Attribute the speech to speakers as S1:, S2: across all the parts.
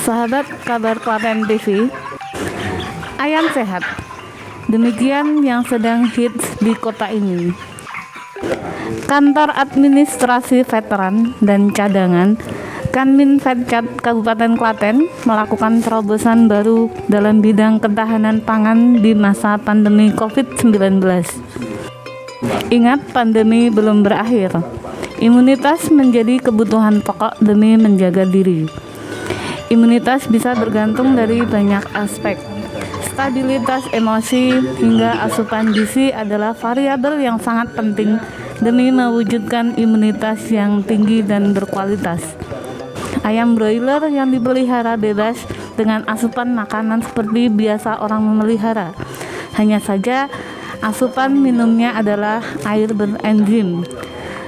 S1: Sahabat Kabar Klaten TV, ayam sehat. Demikian yang sedang hits di kota ini. Kantor Administrasi Veteran dan Cadangan Kanminvetcat Kabupaten Klaten melakukan terobosan baru dalam bidang ketahanan pangan di masa pandemi COVID-19. Ingat, pandemi belum berakhir. Imunitas menjadi kebutuhan pokok demi menjaga diri. Imunitas bisa bergantung dari banyak aspek. Stabilitas emosi hingga asupan gizi adalah variabel yang sangat penting demi mewujudkan imunitas yang tinggi dan berkualitas. Ayam broiler yang dipelihara bebas dengan asupan makanan seperti biasa orang memelihara. Hanya saja asupan minumnya adalah air berenzim.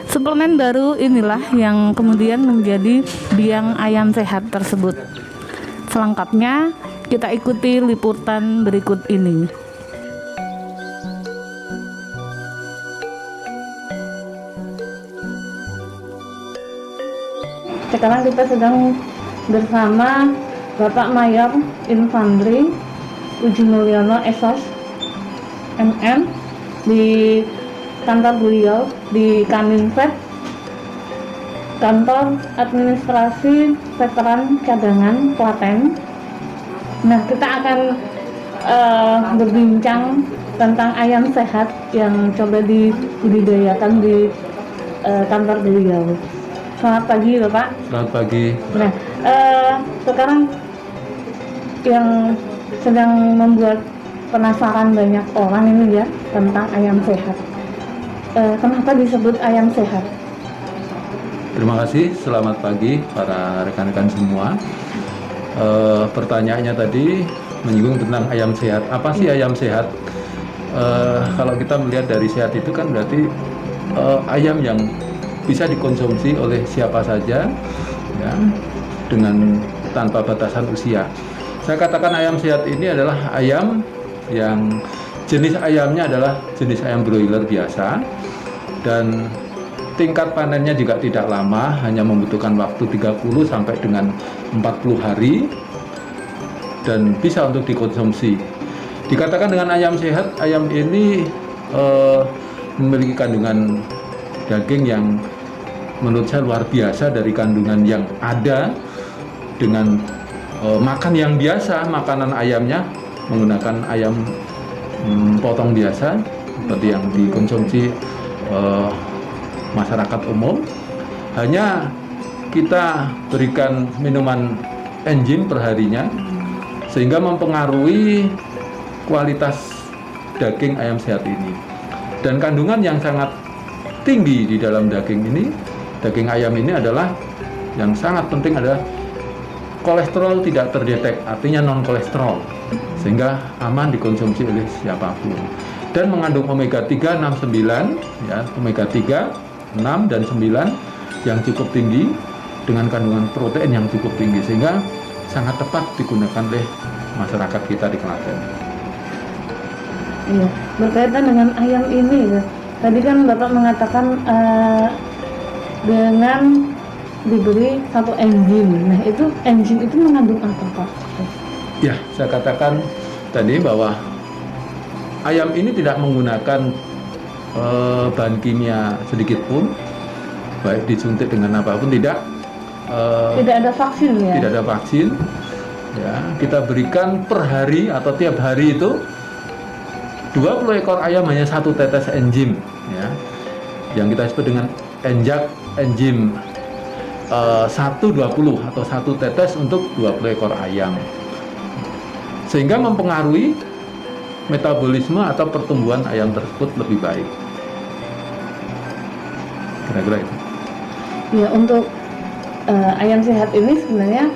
S1: Suplemen baru inilah yang kemudian menjadi biang ayam sehat tersebut. Selengkapnya kita ikuti liputan berikut ini. Sekarang kita sedang bersama Bapak Mayor Infantri Uji Mulyono SOS MM di kantor beliau di Kanminvet, Kantor Administrasi Veteran Cadangan Klaten. Nah, kita akan berbincang tentang ayam sehat yang coba dibudidayakan di kantor beliau. Selamat pagi, Bapak.
S2: Selamat pagi.
S1: Nah, sekarang yang sedang membuat penasaran banyak orang ini ya tentang ayam sehat. Kenapa disebut ayam sehat?
S2: Terima kasih. Selamat pagi para rekan-rekan semua. Pertanyaannya tadi menyinggung tentang ayam sehat. Apa sih ayam sehat? Kalau kita melihat dari sehat itu kan berarti ayam yang bisa dikonsumsi oleh siapa saja, ya, dengan tanpa batasan usia. Saya katakan ayam sehat ini adalah ayam yang jenis ayamnya adalah jenis ayam broiler biasa, dan tingkat panennya juga tidak lama, hanya membutuhkan waktu 30 sampai dengan 40 hari dan bisa untuk dikonsumsi. Dikatakan dengan ayam sehat, ayam ini memiliki kandungan daging yang menurut saya luar biasa dari kandungan yang ada dengan makan yang biasa, makanan ayamnya menggunakan ayam potong biasa seperti yang dikonsumsi masyarakat umum. Hanya kita berikan minuman enzim perharinya sehingga mempengaruhi kualitas daging ayam sehat ini. Dan kandungan yang sangat tinggi di dalam daging ini, daging ayam ini adalah yang sangat penting adalah kolesterol tidak terdetek, artinya non kolesterol, sehingga aman dikonsumsi oleh siapapun. Dan mengandung omega 3, 6, 9, ya, omega 3, 6 dan 9 yang cukup tinggi dengan kandungan protein yang cukup tinggi, sehingga sangat tepat digunakan oleh masyarakat kita di Klaten.
S1: Iya, berkaitan dengan ayam ini ya. Tadi kan Bapak mengatakan dengan diberi satu enzim. Nah, itu enzim itu mengandung apa, Pak?
S2: Ya, saya katakan tadi bahwa ayam ini tidak menggunakan bahan kimia sedikit pun, baik disuntik dengan apapun, tidak.
S1: Tidak ada vaksin ya?
S2: Tidak ada vaksin. Ya, kita berikan per hari atau tiap hari itu 20 ekor ayam hanya satu tetes enzim, ya, yang kita sebut dengan enzim 120 atau satu tetes untuk 20 ekor ayam, sehingga mempengaruhi metabolisme atau pertumbuhan ayam tersebut lebih baik. Kira-kira itu.
S1: Ya, untuk ayam sehat ini sebenarnya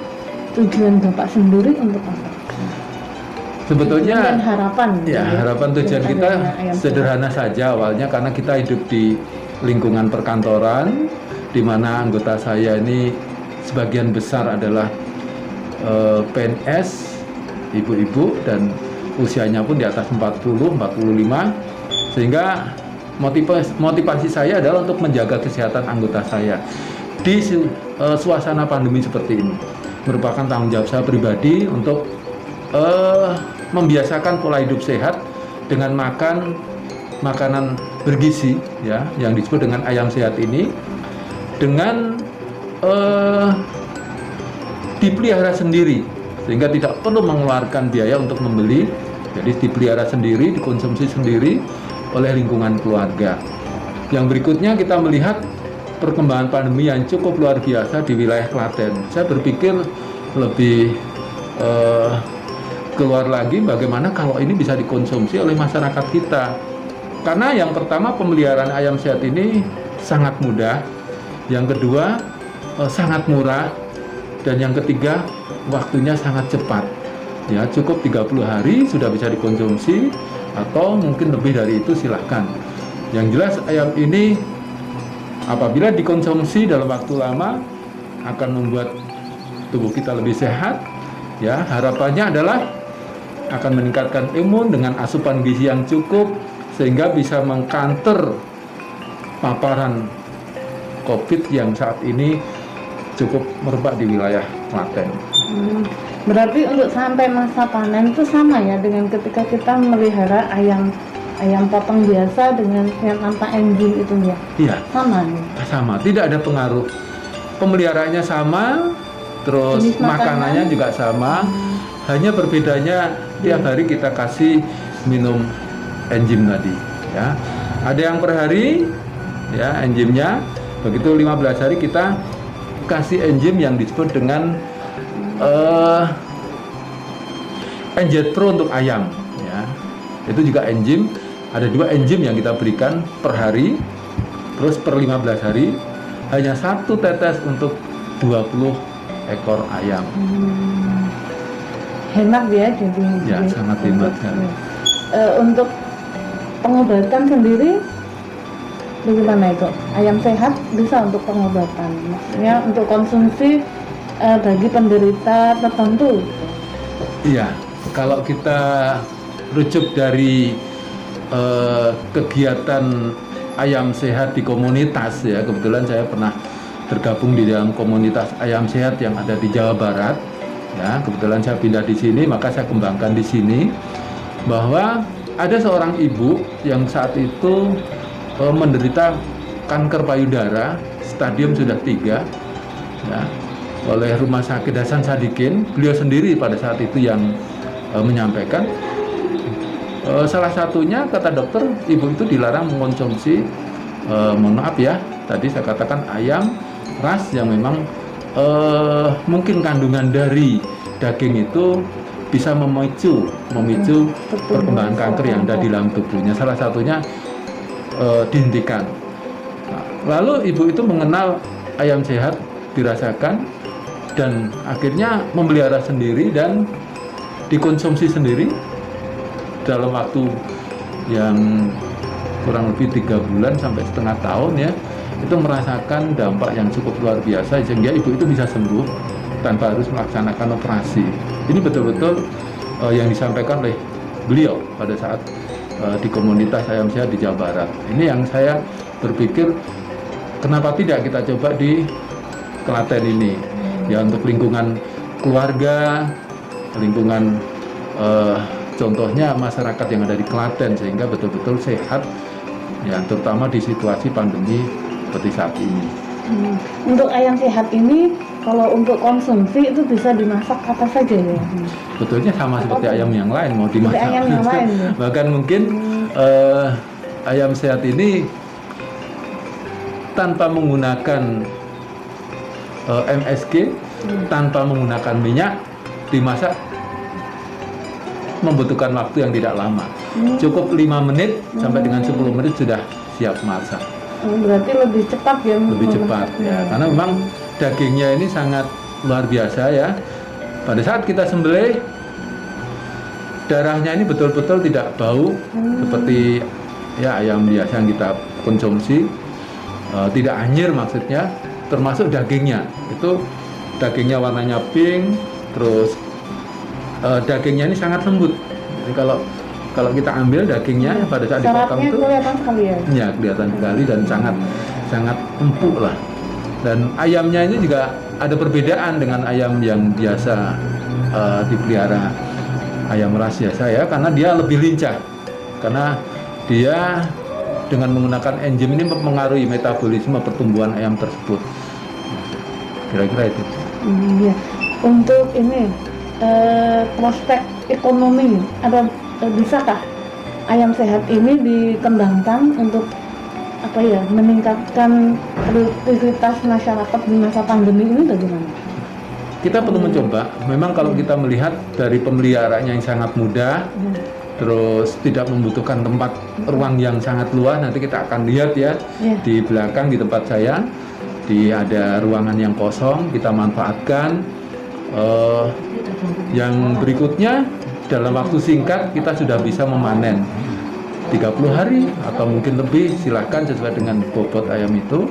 S1: tujuan Bapak sendiri untuk apa?
S2: Sebetulnya
S1: dan harapan,
S2: ya, harapan tujuan kita sederhana saja awalnya, karena kita hidup di lingkungan perkantoran di mana anggota saya ini sebagian besar adalah PNS, ibu-ibu, dan usianya pun di atas 40, 45, sehingga motivasi saya adalah untuk menjaga kesehatan anggota saya di suasana pandemi seperti ini. merupakan tanggung jawab saya pribadi untuk membiasakan pola hidup sehat dengan makan makanan bergizi ya, yang disebut dengan ayam sehat ini, dengan dipelihara sendiri sehingga tidak perlu mengeluarkan biaya untuk membeli. Jadi dipelihara sendiri, dikonsumsi sendiri oleh lingkungan keluarga. Yang berikutnya kita melihat perkembangan pandemi yang cukup luar biasa di wilayah Klaten. Saya berpikir lebih keluar lagi bagaimana kalau ini bisa dikonsumsi oleh masyarakat kita. Karena yang pertama, pemeliharaan ayam sehat ini sangat mudah. Yang kedua, sangat murah. Dan yang ketiga, waktunya sangat cepat. Ya, cukup 30 hari sudah bisa dikonsumsi, atau mungkin lebih dari itu silahkan. Yang jelas ayam ini apabila dikonsumsi dalam waktu lama akan membuat tubuh kita lebih sehat. Ya, harapannya adalah akan meningkatkan imun dengan asupan gizi yang cukup sehingga bisa mengcounter paparan COVID yang saat ini cukup merebak di wilayah Klaten.
S1: Berarti untuk sampai masa panen itu sama ya dengan ketika kita melihara ayam potong biasa dengan yang tanpa enzim itu ya?
S2: Iya.
S1: Sama nih.
S2: Sama, tidak ada pengaruh. Pemeliharaannya sama, terus
S1: jenis
S2: makanannya juga sama. Hanya perbedaannya tiap hari kita kasih minum enzim tadi. Ya, ada yang per hari, ya enzimnya. Begitu 15 hari kita kasih enzim yang disebut dengan NZ Pro untuk ayam. Ya, itu juga enzim. Ada 2 enzim yang kita berikan per hari, terus per 15 hari, hanya 1 tetes untuk 20 ekor ayam.
S1: Hemat ya jadi.
S2: Ya, sangat hemat kan.
S1: Untuk pengobatan sendiri bagaimana itu? Ayam sehat bisa untuk pengobatan, maksudnya untuk konsumsi bagi penderita tertentu.
S2: Iya, kalau kita rujuk dari kegiatan ayam sehat di komunitas ya, kebetulan saya pernah tergabung di dalam komunitas ayam sehat yang ada di Jawa Barat. Ya, kebetulan saya pindah di sini, maka saya kembangkan di sini bahwa ada seorang ibu yang saat itu menderita kanker payudara stadium sudah 3 ya, oleh Rumah Sakit Hasan Sadikin. Beliau sendiri pada saat itu yang menyampaikan salah satunya, kata dokter, ibu itu dilarang mengkonsumsi mohon maaf ya, tadi saya katakan ayam ras yang memang mungkin kandungan dari daging itu bisa memicu perkembangan kanker yang ada di dalam tubuhnya. Salah satunya dihentikan. Nah, lalu ibu itu mengenal ayam sehat, dirasakan, dan akhirnya memelihara sendiri dan dikonsumsi sendiri dalam waktu yang kurang lebih 3 bulan sampai setengah tahun ya. Itu merasakan dampak yang cukup luar biasa sehingga ibu itu bisa sembuh tanpa harus melaksanakan operasi. Ini betul-betul yang disampaikan oleh beliau pada saat di komunitas ayam sehat di Jawa Barat. Ini yang saya berpikir kenapa tidak kita coba di Klaten ini ya, untuk lingkungan keluarga, lingkungan contohnya masyarakat yang ada di Klaten sehingga betul-betul sehat ya, terutama di situasi pandemi seperti saat ini.
S1: Untuk ayam sehat ini kalau untuk konsumsi itu bisa dimasak apa saja ya?
S2: Betulnya sama seperti ayam yang lain, mau dimasak.
S1: Seperti ayam yang lain ya?
S2: Bahkan mungkin ayam sehat ini tanpa menggunakan MSG, tanpa menggunakan minyak, dimasak membutuhkan waktu yang tidak lama. Cukup 5 menit sampai dengan 10 menit sudah siap masak.
S1: Berarti lebih cepat ya?
S2: Lebih cepat ya, karena memang dagingnya ini sangat luar biasa ya. Pada saat kita sembelih, darahnya ini betul-betul tidak bau seperti ya ayam biasa yang kita konsumsi, tidak anyir maksudnya, termasuk dagingnya. Itu dagingnya warnanya pink, terus dagingnya ini sangat lembut. Jadi kalau kita ambil dagingnya pada saat dipotong itu
S1: kelihatan sekali ya?
S2: Ya, kelihatan sekali dan sangat empuk lah. Dan ayamnya ini juga ada perbedaan dengan ayam yang biasa dipelihara, ayam ras biasa ya, karena dia lebih lincah, karena dia dengan menggunakan enzim ini mempengaruhi metabolisme pertumbuhan ayam tersebut. Kira-kira itu.
S1: Iya. Untuk ini prospek ekonomi ada bisakah ayam sehat ini dikembangkan untuk meningkatkan produktivitas masyarakat di masa pandemi ini bagaimana?
S2: Kita perlu mencoba. Memang kalau kita melihat dari pemeliharaannya yang sangat mudah, terus tidak membutuhkan tempat ruang yang sangat luas. Nanti kita akan lihat ya, di belakang di tempat saya, ada ruangan yang kosong, kita manfaatkan. Yang berikutnya dalam waktu singkat kita sudah bisa memanen 30 hari atau mungkin lebih, silahkan sesuai dengan bobot ayam itu,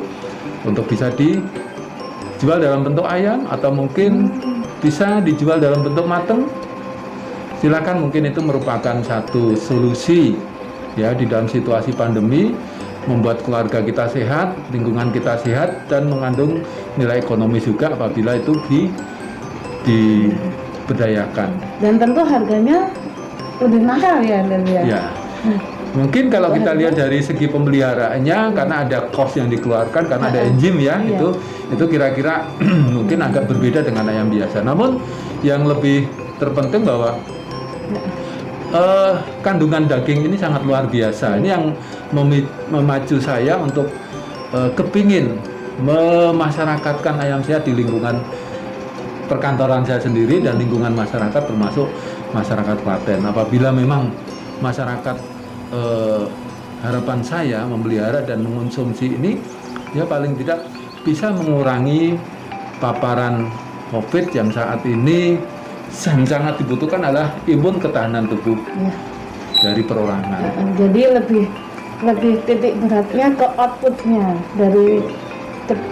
S2: untuk bisa dijual dalam bentuk ayam atau mungkin bisa dijual dalam bentuk mateng. Silakan, mungkin itu merupakan satu solusi ya di dalam situasi pandemi, membuat keluarga kita sehat, lingkungan kita sehat, dan mengandung nilai ekonomi juga apabila itu diberdayakan.
S1: Dan tentu harganya lebih mahal ya,
S2: Ya. Mungkin kalau kita lihat dari segi pemeliharaannya, karena ada cost yang dikeluarkan, karena ada enzim ya, itu kira-kira mungkin agak berbeda dengan ayam biasa. Namun yang lebih terpenting bahwa kandungan daging ini sangat luar biasa. Ini yang memacu saya untuk kepingin memasyarakatkan ayam sehat di lingkungan perkantoran saya sendiri dan lingkungan masyarakat, termasuk masyarakat Klaten. Apabila memang masyarakat harapan saya memelihara dan mengonsumsi ini, ya paling tidak bisa mengurangi paparan COVID yang saat ini sangat dibutuhkan adalah imun ketahanan tubuh dari perorangan.
S1: Jadi lebih titik beratnya ke outputnya, dari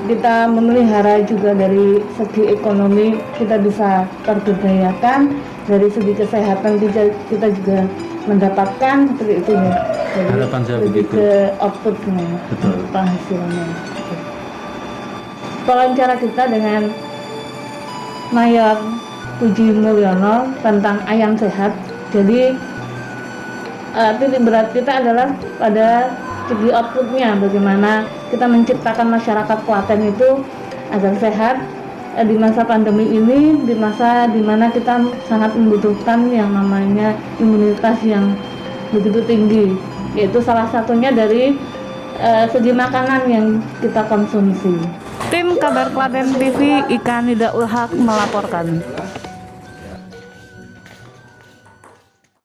S1: kita memelihara juga dari segi ekonomi kita bisa terberdayakan, dari segi kesehatan kita juga mendapatkan seperti itu ya. Jadi
S2: harapan saya
S1: lebih
S2: begitu.
S1: ke outputnya, penghasilannya. Wawancara kita dengan Mayor Puji Mulyono tentang ayam sehat. Jadi titik berat kita adalah pada segi outputnya, bagaimana kita menciptakan masyarakat Klaten itu agar sehat di masa pandemi ini, di masa dimana kita sangat membutuhkan yang namanya imunitas yang begitu tinggi, yaitu salah satunya dari segi makanan yang kita konsumsi. Tim Kabar Klaten TV, Ika Nida Ulhak melaporkan.